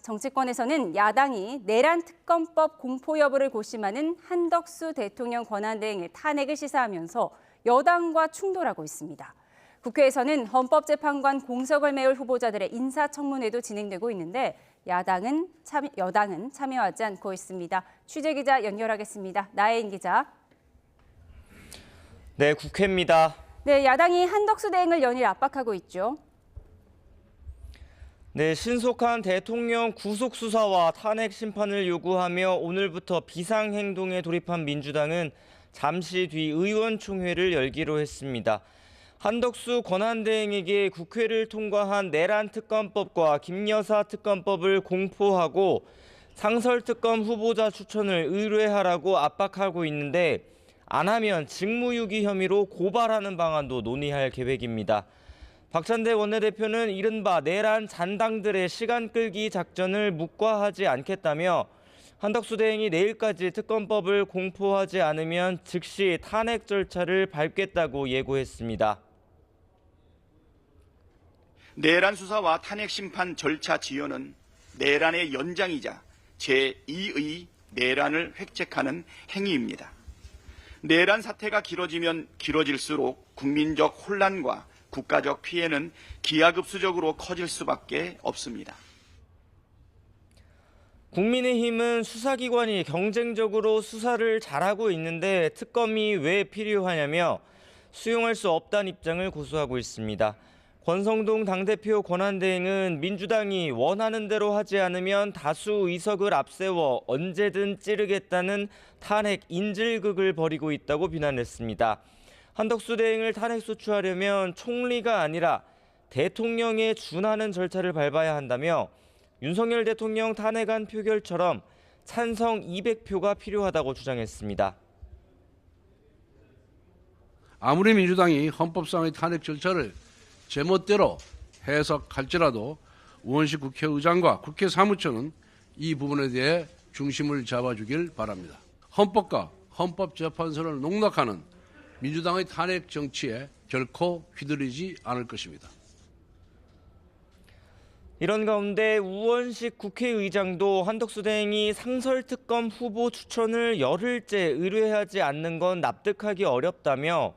정치권에서는 야당이 내란 특검법 공포 여부를 고심하는 한덕수 대통령 권한대행의 탄핵을 시사하면서 여당과 충돌하고 있습니다. 국회에서는 헌법재판관 공석을 메울 후보자들의 인사청문회도 진행되고 있는데 여당은 참여하지 않고 있습니다. 취재기자 연결하겠습니다. 나혜인 기자. 네, 국회입니다. 네, 야당이 한덕수 대행을 연일 압박하고 있죠. 네, 신속한 대통령 구속 수사와 탄핵 심판을 요구하며 오늘부터 비상행동에 돌입한 민주당은 잠시 뒤 의원총회를 열기로 했습니다. 한덕수 권한대행에게 국회를 통과한 내란 특검법과 김여사 특검법을 공포하고 상설특검 후보자 추천을 의뢰하라고 압박하고 있는데 안 하면 직무유기 혐의로 고발하는 방안도 논의할 계획입니다. 박찬대 원내대표는 이른바 내란 잔당들의 시간 끌기 작전을 묵과하지 않겠다며 한덕수 대행이 내일까지 특검법을 공포하지 않으면 즉시 탄핵 절차를 밟겠다고 예고했습니다. 내란 수사와 탄핵 심판 절차 지연은 내란의 연장이자 제2의 내란을 획책하는 행위입니다. 내란 사태가 길어지면 길어질수록 국민적 혼란과 국가적 피해는 기하급수적으로 커질 수밖에 없습니다. 국민의힘은 수사기관이 경쟁적으로 수사를 잘하고 있는데 특검이 왜 필요하냐며 수용할 수 없다는 입장을 고수하고 있습니다. 권성동 당대표 권한대행은 민주당이 원하는 대로 하지 않으면 다수 의석을 앞세워 언제든 찌르겠다는 탄핵 인질극을 벌이고 있다고 비난했습니다. 한덕수 대행을 탄핵 소추하려면 총리가 아니라 대통령에 준하는 절차를 밟아야 한다며 윤석열 대통령 탄핵안 표결처럼 찬성 200표가 필요하다고 주장했습니다. 아무리 민주당이 헌법상의 탄핵 절차를 제멋대로 해석할지라도 우원식 국회의장과 국회 사무처는 이 부분에 대해 중심을 잡아주길 바랍니다. 헌법과 헌법재판소를 농락하는 민주당의 탄핵 정치에 결코 휘둘리지 않을 것입니다. 이런 가운데 우원식 국회의장도 한덕수 대행이 상설특검 후보 추천을 열흘째 의뢰하지 않는 건 납득하기 어렵다며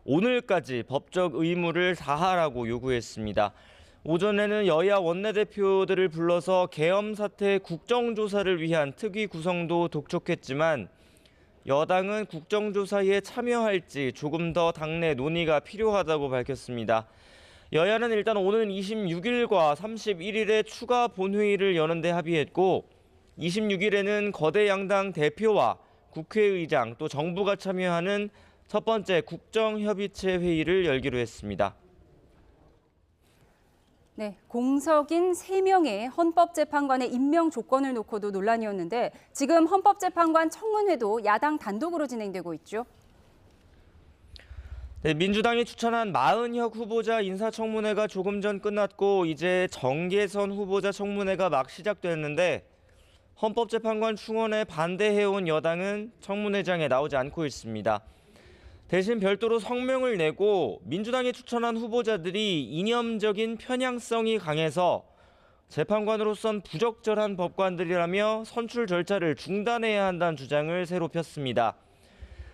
오늘까지 법적 의무를 다하라고 요구했습니다. 오전에는 여야 원내대표들을 불러서 계엄 사태 국정조사를 위한 특위 구성도 독촉했지만 여당은 국정조사에 참여할지 조금 더 당내 논의가 필요하다고 밝혔습니다. 여야는 일단 오는 26일과 31일에 추가 본회의를 여는 데 합의했고 26일에는 거대 양당 대표와 국회의장 또 정부가 참여하는 첫 번째 국정협의체 회의를 열기로 했습니다. 네, 공석인 3명의 헌법재판관의 임명 조건을 놓고도 논란이었는데 지금 헌법재판관 청문회도 야당 단독으로 진행되고 있죠. 네, 민주당이 추천한 마은혁 후보자 인사청문회가 조금 전 끝났고 이제 정계선 후보자 청문회가 막 시작됐는데 헌법재판관 충원에 반대해온 여당은 청문회장에 나오지 않고 있습니다. 대신 별도로 성명을 내고 민주당이 추천한 후보자들이 이념적인 편향성이 강해서 재판관으로선 부적절한 법관들이라며 선출 절차를 중단해야 한다는 주장을 새로 폈습니다.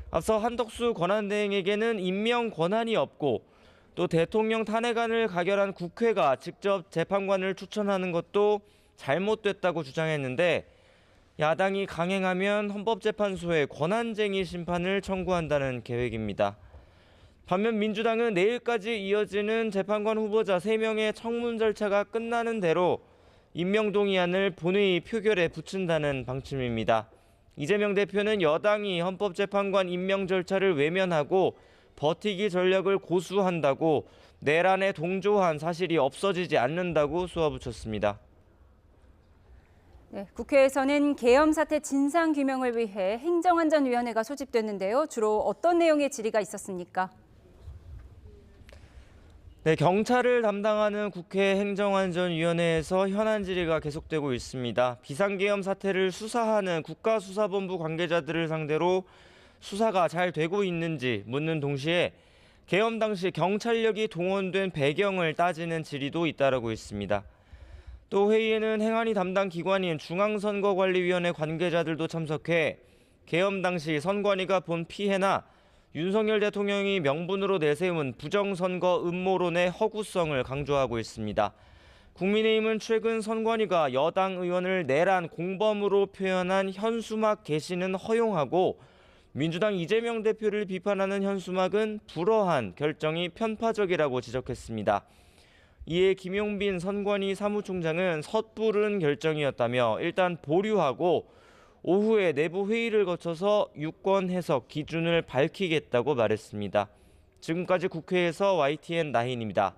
앞서 한덕수 권한대행에게는 임명 권한이 없고 또 대통령 탄핵안을 가결한 국회가 직접 재판관을 추천하는 것도 잘못됐다고 주장했는데 야당이 강행하면 헌법재판소에 권한쟁의 심판을 청구한다는 계획입니다. 반면 민주당은 내일까지 이어지는 재판관 후보자 3명의 청문 절차가 끝나는 대로 임명동의안을 본회의 표결에 붙인다는 방침입니다. 이재명 대표는 여당이 헌법재판관 임명 절차를 외면하고 버티기 전략을 고수한다고 내란에 동조한 사실이 없어지지 않는다고 쏘아붙였습니다. 네, 국회에서는 계엄 사태 진상 규명을 위해 행정안전위원회가 소집됐는데요. 주로 어떤 내용의 질의가 있었습니까? 네, 경찰을 담당하는 국회 행정안전위원회에서 현안 질의가 계속되고 있습니다. 비상계엄 사태를 수사하는 국가수사본부 관계자들을 상대로 수사가 잘 되고 있는지 묻는 동시에 계엄 당시 경찰력이 동원된 배경을 따지는 질의도 잇따르고 있습니다. 또 회의에는 행안위 담당 기관인 중앙선거관리위원회 관계자들도 참석해 계엄 당시 선관위가 본 피해나 윤석열 대통령이 명분으로 내세운 부정선거 음모론의 허구성을 강조하고 있습니다. 국민의힘은 최근 선관위가 여당 의원을 내란 공범으로 표현한 현수막 게시는 허용하고 민주당 이재명 대표를 비판하는 현수막은 불허한 결정이 편파적이라고 지적했습니다. 이에 김용빈 선관위 사무총장은 섣부른 결정이었다며 일단 보류하고 오후에 내부 회의를 거쳐서 유권 해석 기준을 밝히겠다고 말했습니다. 지금까지 국회에서 YTN 나인입니다.